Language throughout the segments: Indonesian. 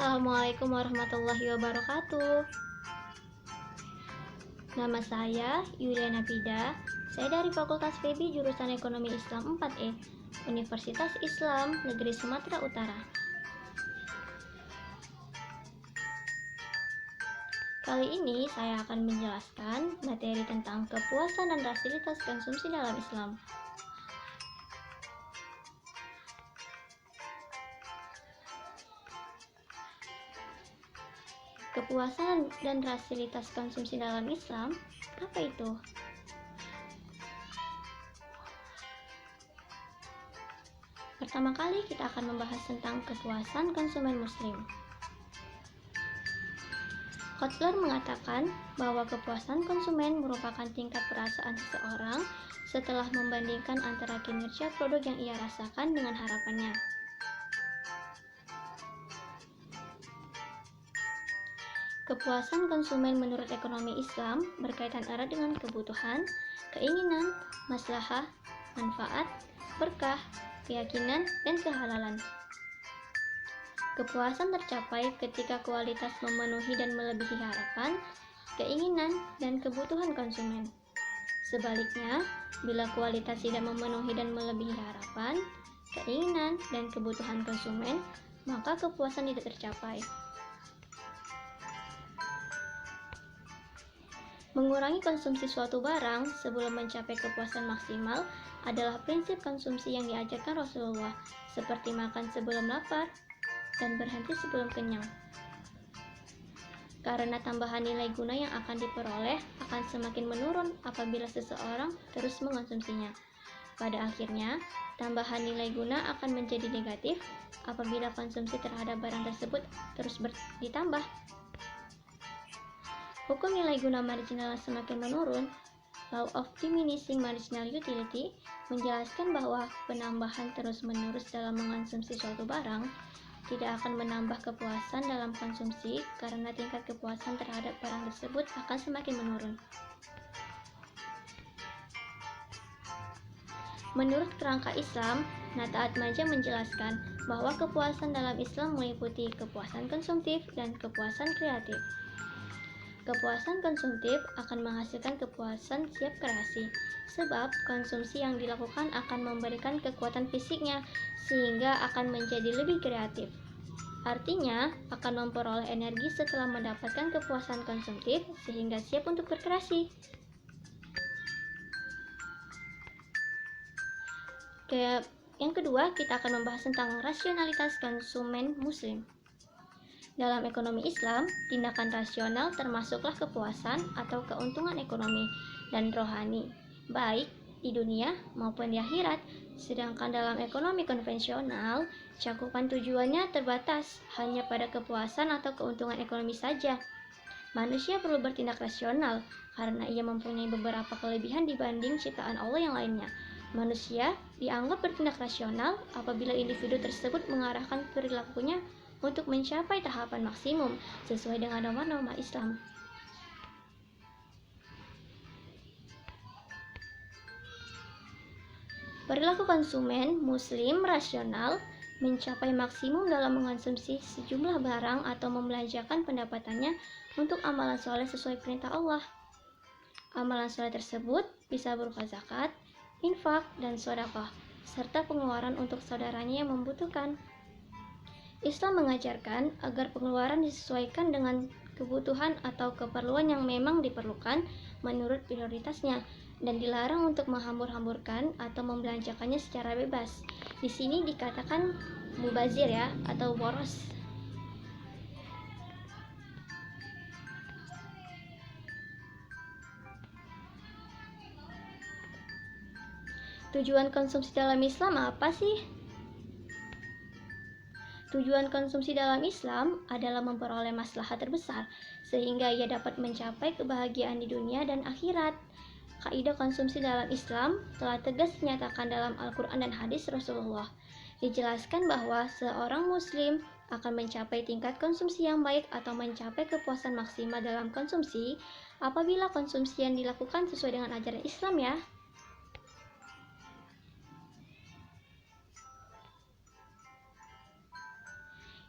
Assalamualaikum warahmatullahi wabarakatuh. Nama saya Yuliana Pida. Saya dari Fakultas FEBI jurusan Ekonomi Islam 4E, Universitas Islam Negeri Sumatera Utara. Kali ini saya akan menjelaskan materi tentang kepuasan dan fasilitas konsumsi dalam Islam. Kepuasan dan fasilitas konsumsi dalam Islam, apa itu? Pertama kali kita akan membahas tentang kepuasan konsumen muslim. Kotler mengatakan bahwa kepuasan konsumen merupakan tingkat perasaan seseorang setelah membandingkan antara kinerja produk yang ia rasakan dengan harapannya. Kepuasan konsumen menurut ekonomi Islam berkaitan erat dengan kebutuhan, keinginan, maslahah, manfaat, berkah, keyakinan, dan kehalalan. Kepuasan tercapai ketika kualitas memenuhi dan melebihi harapan, keinginan, dan kebutuhan konsumen. Sebaliknya, bila kualitas tidak memenuhi dan melebihi harapan, keinginan, dan kebutuhan konsumen, maka kepuasan tidak tercapai. Mengurangi konsumsi suatu barang sebelum mencapai kepuasan maksimal adalah prinsip konsumsi yang diajarkan Rasulullah, seperti makan sebelum lapar dan berhenti sebelum kenyang. Karena tambahan nilai guna yang akan diperoleh akan semakin menurun apabila seseorang terus mengonsumsinya. Pada akhirnya, tambahan nilai guna akan menjadi negatif apabila konsumsi terhadap barang tersebut terus ditambah. Hukum nilai guna marginal semakin menurun, Law of Diminishing Marginal Utility, menjelaskan bahwa penambahan terus-menerus dalam mengonsumsi suatu barang tidak akan menambah kepuasan dalam konsumsi karena tingkat kepuasan terhadap barang tersebut akan semakin menurun. Menurut kerangka Islam, Nata Atmaja menjelaskan bahwa kepuasan dalam Islam meliputi kepuasan konsumtif dan kepuasan kreatif. Kepuasan konsumtif akan menghasilkan kepuasan siap kreasi, sebab konsumsi yang dilakukan akan memberikan kekuatan fisiknya sehingga akan menjadi lebih kreatif. Artinya, akan memperoleh energi setelah mendapatkan kepuasan konsumtif sehingga siap untuk berkreasi. Yang kedua, kita akan membahas tentang rasionalitas konsumen muslim. Dalam ekonomi Islam, tindakan rasional termasuklah kepuasan atau keuntungan ekonomi dan rohani, baik di dunia maupun di akhirat. Sedangkan dalam ekonomi konvensional, cakupan tujuannya terbatas hanya pada kepuasan atau keuntungan ekonomi saja. Manusia perlu bertindak rasional karena ia mempunyai beberapa kelebihan dibanding ciptaan Allah yang lainnya. Manusia dianggap bertindak rasional apabila individu tersebut mengarahkan perilakunya untuk mencapai tahapan maksimum sesuai dengan norma-norma Islam. Perilaku konsumen muslim rasional mencapai maksimum dalam mengonsumsi sejumlah barang atau membelanjakan pendapatannya untuk amalan soleh sesuai perintah Allah. Amalan soleh tersebut bisa berupa zakat, infak, dan sedekah, serta pengeluaran untuk saudaranya yang membutuhkan. Islam mengajarkan agar pengeluaran disesuaikan dengan kebutuhan atau keperluan yang memang diperlukan menurut prioritasnya dan dilarang untuk menghambur-hamburkan atau membelanjakannya secara bebas. Di sini dikatakan mubazir ya, atau boros. Tujuan konsumsi dalam Islam apa sih? Tujuan konsumsi dalam Islam adalah memperoleh maslahat terbesar, sehingga ia dapat mencapai kebahagiaan di dunia dan akhirat. Kaidah konsumsi dalam Islam telah tegas dinyatakan dalam Al-Quran dan hadis Rasulullah. Dijelaskan bahwa seorang muslim akan mencapai tingkat konsumsi yang baik atau mencapai kepuasan maksimal dalam konsumsi apabila konsumsi yang dilakukan sesuai dengan ajaran Islam ya.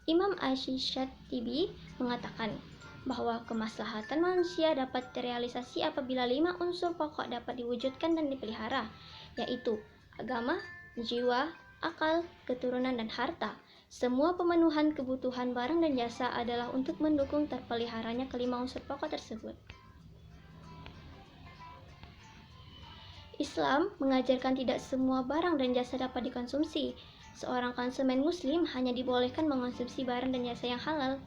Imam Asy-Syatibi mengatakan bahwa kemaslahatan manusia dapat terrealisasi apabila 5 unsur pokok dapat diwujudkan dan dipelihara, yaitu agama, jiwa, akal, keturunan, dan harta. Semua pemenuhan kebutuhan barang dan jasa adalah untuk mendukung terpeliharanya kelima unsur pokok tersebut. Islam mengajarkan tidak semua barang dan jasa dapat dikonsumsi. Seorang konsumen muslim hanya dibolehkan mengonsumsi barang dan jasa yang halal.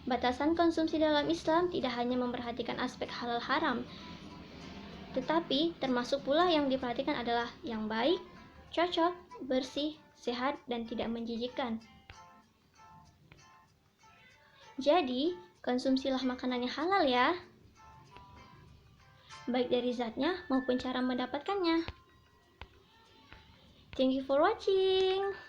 Batasan konsumsi dalam Islam tidak hanya memperhatikan aspek halal haram, tetapi termasuk pula yang diperhatikan adalah yang baik, cocok, bersih, sehat, dan tidak menjijikkan. Jadi, konsumsilah makanan yang halal ya, baik dari zatnya maupun cara mendapatkannya. Thank you for watching.